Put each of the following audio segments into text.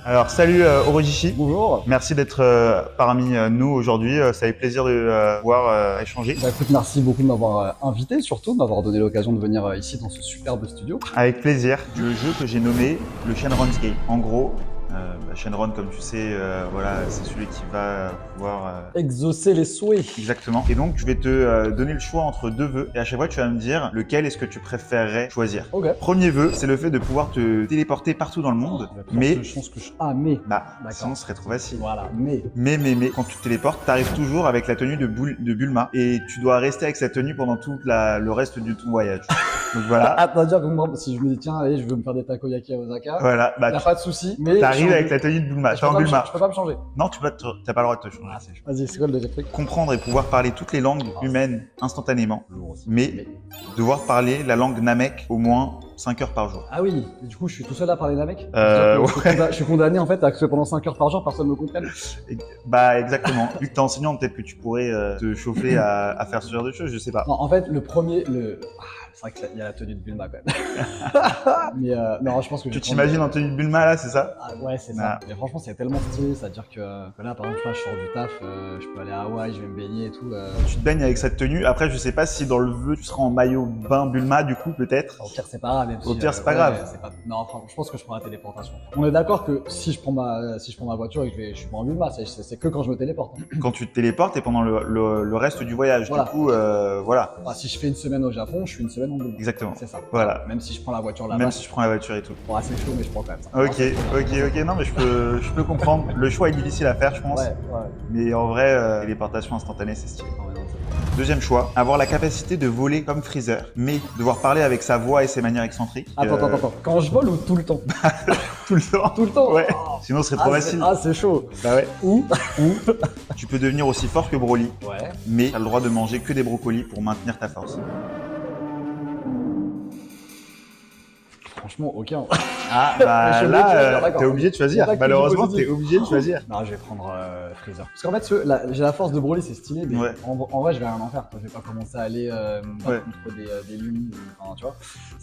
Alors salut Orojishi, Bonjour. merci d'être parmi nous aujourd'hui, ça fait plaisir de pouvoir échanger. Bah, écoute, merci beaucoup de m'avoir invité, surtout de m'avoir donné l'occasion de venir ici dans ce superbe studio. Avec plaisir. Le jeu que j'ai nommé le Shenron's Game. En gros, Shenron, comme tu sais, voilà, c'est celui qui va pouvoir... Exaucer les souhaits. Exactement. Et donc, je vais te donner le choix entre deux vœux. Et à chaque fois, tu vas me dire lequel est-ce que tu préférerais choisir. Ok. Premier vœu, c'est le fait de pouvoir te téléporter partout dans le monde. Mais... Je pense que Ah, mais. Bah, D'accord. sinon, ce serait trop facile. Voilà, mais. Mais, quand tu te téléportes, t'arrives toujours avec la tenue de Bulma. Et tu dois rester avec cette tenue pendant tout le reste de ton voyage. Donc voilà. Attends, dire que moi, si je me dis, tiens, allez, je veux me faire des takoyaki à Osaka. Voilà. Bah, y a pas de souci. Mais. T'arrives avec la tenue de Bulma. Je peux pas me changer. Non, t'as pas le droit de te changer. Vas-y, c'est quoi le deuxième truc? Comprendre et pouvoir parler toutes les langues humaines instantanément. Mais devoir parler la langue Namek au moins 5 heures par jour. Ah oui, et du coup, je suis tout seul à parler Namek. Ouais. Je suis condamné en fait à que pendant 5 heures par jour, personne ne me comprenne. Bah exactement. Vu que t'es enseignant, peut-être que tu pourrais te chauffer à faire ce genre de choses, je sais pas. Non, en fait, c'est vrai qu'il y a la tenue de Bulma quand même. Mais non, je pense que Tu t'imagines en tenue de Bulma là, c'est ça? Ah, ouais, c'est ça. Mais franchement, c'est tellement stylé, c'est-à-dire que là, par exemple, je sors du taf, je peux aller à Hawaï, je vais me baigner et tout. Tu te baignes avec cette tenue. Après, je sais pas si dans le vœu, tu seras en maillot bain Bulma, du coup, peut-être. Au pire, c'est pas grave. Au pire, c'est pas grave. Non, enfin, je pense que je prends la téléportation. On est d'accord que si je prends ma voiture et que je suis pas en Bulma, c'est que quand je me téléporte. Quand tu te téléportes et pendant le reste du voyage. Voilà. Du coup, voilà. Enfin, si je fais une semaine au Japon, je suis une semaine en Bulma. Exactement. C'est ça. Voilà. Même si je prends la voiture là-bas. Même si je prends la voiture et tout. Bon, c'est chaud, mais je prends quand même ça. Ok. Non, mais je peux comprendre. Le choix est difficile à faire, je pense. Ouais. Mais en vrai, téléportation instantanée, c'est stylé. Non, mais non, c'est Deuxième choix, avoir la capacité de voler comme Freezer, mais devoir parler avec sa voix et ses manières excentriques. Attends. Quand je vole ou tout le temps? Tout le temps. Tout le temps. Ouais. Oh. Sinon, ce serait trop facile. C'est chaud. Bah ouais. Ou Tu peux devenir aussi fort que Broly, Ouais. mais t'as le droit de manger que des brocolis pour maintenir ta force. Franchement, aucun. Ah, Mais bah je suis là, obligé de choisir, d'accord. t'es obligé de choisir. Il y a pas que Malheureusement, du positif. t'es obligé de choisir. Non, je vais prendre Freezer. Parce qu'en fait, j'ai la force de Broly, c'est stylé, mais Ouais. en vrai, je vais rien en faire. Je vais pas commencer à aller Ouais. contre des lunes. Enfin, tu vois,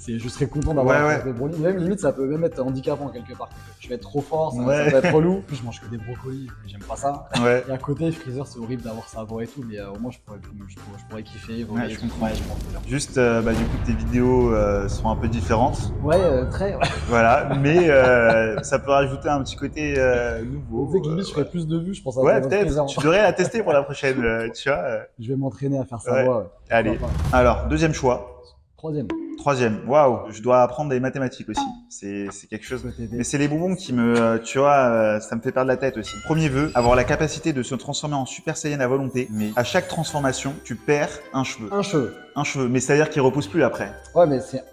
je serais content d'avoir la force de Broly. Même limite, ça peut même être handicapant quelque part. Je vais être trop fort, ça va être relou. Puis je mange que des brocolis, j'aime pas ça. Ouais. Et à côté, Freezer, c'est horrible d'avoir sa voix et tout, mais au moins, je pourrais kiffer. Ouais, je comprends. Ouais, je prends Freezer. Juste, bah du coup, tes vidéos sont un peu différentes. Ouais, très. Ouais. Voilà, mais ça peut rajouter un petit côté nouveau. Tu sais que limite, je ferais plus de vues, je pense à Ouais, Freezer. peut-être. Tu devrais la tester pour la prochaine, tu vois. Je vais m'entraîner à faire sa Ouais. voix. Ouais. Allez. Alors, deuxième choix. Troisième. Waouh, je dois apprendre des mathématiques aussi. C'est quelque chose. Mais c'est les bonbons qui me, tu vois, ça me fait perdre la tête aussi. Premier vœu, avoir la capacité de se transformer en Super Saiyan à volonté. Mais à chaque transformation, tu perds un cheveu. Un cheveu. Mais c'est-à-dire qu'il repousse plus après. Ouais, mais c'est.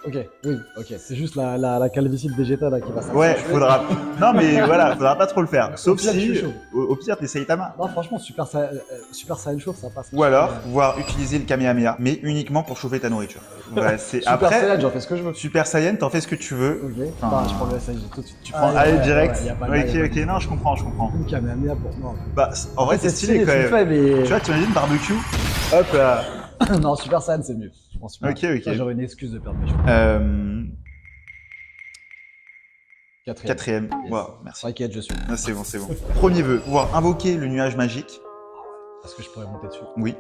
Ok, oui, ok. C'est juste la calvitie de Vegeta là qui va s'accentuer. Ouais, faudra. Non, mais voilà, faudra pas trop le faire. Sauf pire, je suis si, chaud. au pire, t'es Saitama. Non, franchement, Super Saiyan chauve, ça passe. Ou alors, pouvoir utiliser le Kamehameha, mais uniquement pour chauffer ta nourriture. Ouais, c'est Super après. Saiyan, j'en fais ce que je veux. Super Saiyan, t'en fais ce que tu veux. Ok. Enfin, Je prends le SSG tout de suite. Tu prends, allez, direct. Y a pas de Ok, non, je comprends. Une Kamehameha pour moi. Bah, en vrai, c'est stylé quand même. Fait, mais... Tu vois, tu imagines barbecue. Hop là. Non, Super Saiyan, c'est mieux. Je pense Super. Ok. Ça, j'aurais une excuse de perdre mes cheveux. Quatrième. Quatrième. Wow, merci. T'inquiète, je suis. Ah, c'est bon. Premier vœu, pouvoir invoquer le nuage magique. Est-ce que je pourrais monter dessus? Oui.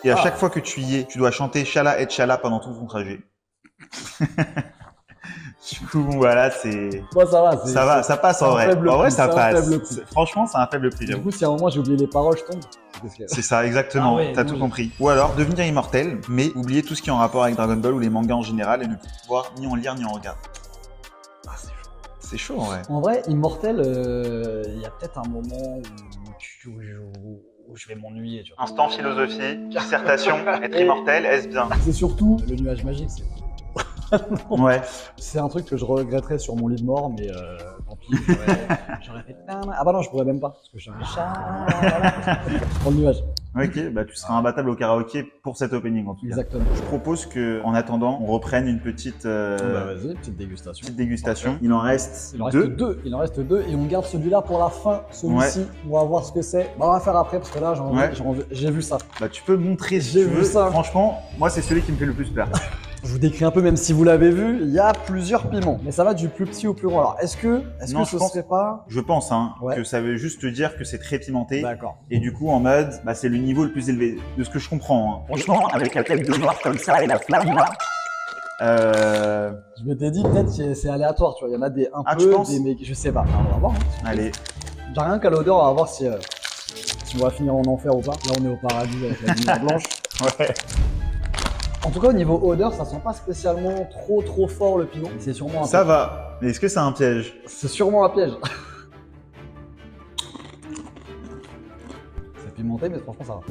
Et à chaque fois que tu y es, tu dois chanter Shala et Chala pendant tout ton trajet. Du coup, voilà, c'est. Moi, ça va. Ça passe en vrai. En vrai, ça passe. Franchement, c'est un faible prix. Du coup, si à un moment j'ai oublié les paroles, je tombe. C'est ça, exactement. Ah ouais, t'as tout compris. Ou alors devenir immortel, mais oublier tout ce qui est en rapport avec Dragon Ball ou les mangas en général et ne plus pouvoir ni en lire ni en regarder. Ah, c'est chaud. C'est chaud en vrai. En vrai, immortel, il y a peut-être un moment où je vais m'ennuyer. Tu vois. Instant philosophie, dissertation, être immortel, est-ce bien? C'est surtout le nuage magique. Ouais. C'est un truc que je regretterais sur mon lit de mort, mais tant pis. J'aurais fait. Ah bah non, je pourrais même pas. Parce que j'aurais je prends le nuage. Ok, bah tu seras imbattable au karaoké pour cet opening en tout cas. Exactement. Je propose que, en attendant, on reprenne une petite, Bah vas-y, petite dégustation. Il en reste deux. Il en reste deux et on garde celui-là pour la fin. Celui-ci, on va voir ce que c'est. Bah, on va faire après parce que là, j'ai vu ça. Bah tu peux montrer si J'ai tu vu veux. ça. Franchement, moi c'est celui qui me fait le plus peur. Je vous décris un peu, même si vous l'avez vu, il y a plusieurs piments. Mais ça va du plus petit au plus grand. Alors, est-ce que ce serait pas... Je pense que ça veut juste te dire que c'est très pimenté. D'accord. Et du coup, en mode, bah, c'est le niveau le plus élevé, de ce que je comprends. Franchement, avec la tête de noir comme ça et la flamme là. Je m'étais dit, peut-être que c'est aléatoire, tu vois. Il y en a des un tu peu, penses des mais je sais pas. Alors, on va voir. Allez. J'ai rien qu'à l'odeur, on va voir si on va finir en enfer ou pas. Là, on est au paradis avec la lumière blanche. Ouais. En tout cas, au niveau odeur, ça sent pas spécialement trop fort le piment. C'est sûrement un Ça piège. va. Mais est-ce que c'est un piège? C'est sûrement un piège. C'est pimenté, mais franchement, ça va.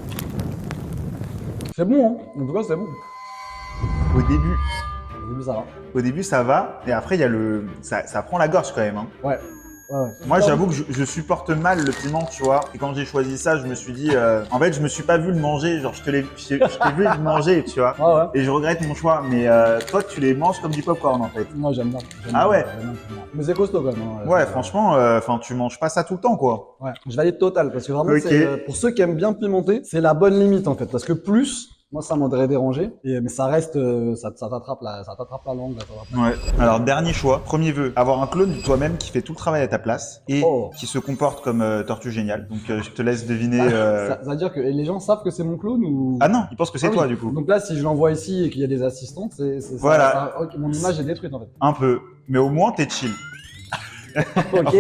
C'est bon, hein. En tout cas, c'est bon. Au début. Au début, ça va. Au début, ça va. Et après, il y a le. Ça prend la gorge quand même. Hein. Ouais. Moi, j'avoue que je supporte mal le piment, tu vois. Et quand j'ai choisi ça, je me suis dit, en fait, je me suis pas vu le manger. Genre, je t'ai vu le manger, tu vois. Ouais. Et je regrette mon choix. Mais toi, tu les manges comme du popcorn, en fait. Moi, j'aime bien. Ah ouais. Mais c'est costaud quand même. Hein. Ouais, franchement, tu manges pas ça tout le temps, quoi. Ouais. Je valide total parce que vraiment, Ok. pour ceux qui aiment bien pimenter, c'est la bonne limite en fait. Parce que plus, moi, ça m'aurait dérangé. Mais ça reste, ça t'attrape la langue. Ouais. Alors, dernier choix. Premier vœu, avoir un clone de toi-même qui fait tout le travail à ta place et qui se comporte comme Tortue Géniale. Donc, je te laisse deviner. Ça veut dire que les gens savent que c'est mon clone ou... Ah non, ils pensent que c'est toi, du coup. Donc là, si je l'envoie ici et qu'il y a des assistantes, c'est Voilà. ça. Mon image est détruite en fait. Un peu. Mais au moins, t'es chill. Ok.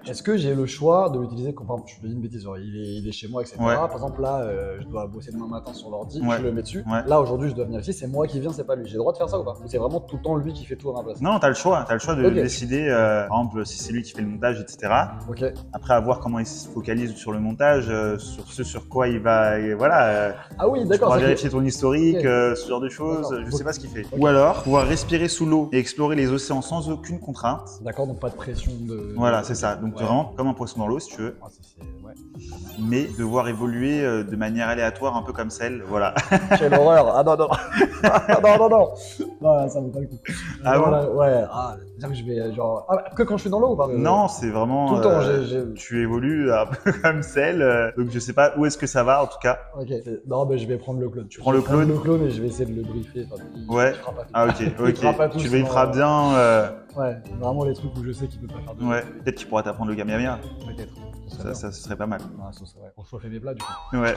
Est-ce que j'ai le choix de l'utiliser comme, je fais une bêtise, genre, il est chez moi, etc. Ouais. Par exemple, là, je dois bosser demain matin sur l'ordi, Ouais. je le mets dessus. Ouais. Là, aujourd'hui, je dois venir ici, c'est moi qui viens, c'est pas lui. J'ai le droit de faire ça ou pas? Ou c'est vraiment tout le temps lui qui fait tout à ma place? Non, t'as le choix. T'as le choix de Ok. décider, par exemple, si c'est lui qui fait le montage, etc. Ok. Après, à voir comment il se focalise sur le montage, sur ce sur quoi il va, et voilà. Ah oui, Tu d'accord. pourras c'est vérifier ton historique, Ok. ce genre de choses. D'accord. Je sais pas ce qu'il fait. Ok. Ou alors, pouvoir respirer sous l'eau et explorer les océans sans aucune contrainte. D'accord, donc pas de pression de... Voilà, c'est ça. Donc, Ouais. vraiment comme un poisson dans l'eau, si tu veux. Ah, ouais. Mais devoir évoluer de manière aléatoire, un peu comme celle. Voilà. Quelle horreur! Ah non, non! Non, ça vaut pas le coup. Ah bon? Voilà, ouais, dire que je vais genre. Ah, que quand je suis dans l'eau ou pas? Non, c'est vraiment. Tout le temps, Tu évolues un peu comme celle. Donc, je sais pas où est-ce que ça va, en tout cas. Ok, non, mais je vais prendre le clone. Tu prends le clone? Le clone et je vais essayer de le briefer. Ouais. Ah, ok, Il fera pas tout, Tu vérifieras sinon, bien. Ouais, vraiment les trucs où je sais qu'il peut pas faire de. Ouais, peut-être qu'il pourra t'apprendre le Kamehameha. Peut-être. Ça serait pas mal. Ah, ça serait. Pour choisir mes plats, du coup. Ouais.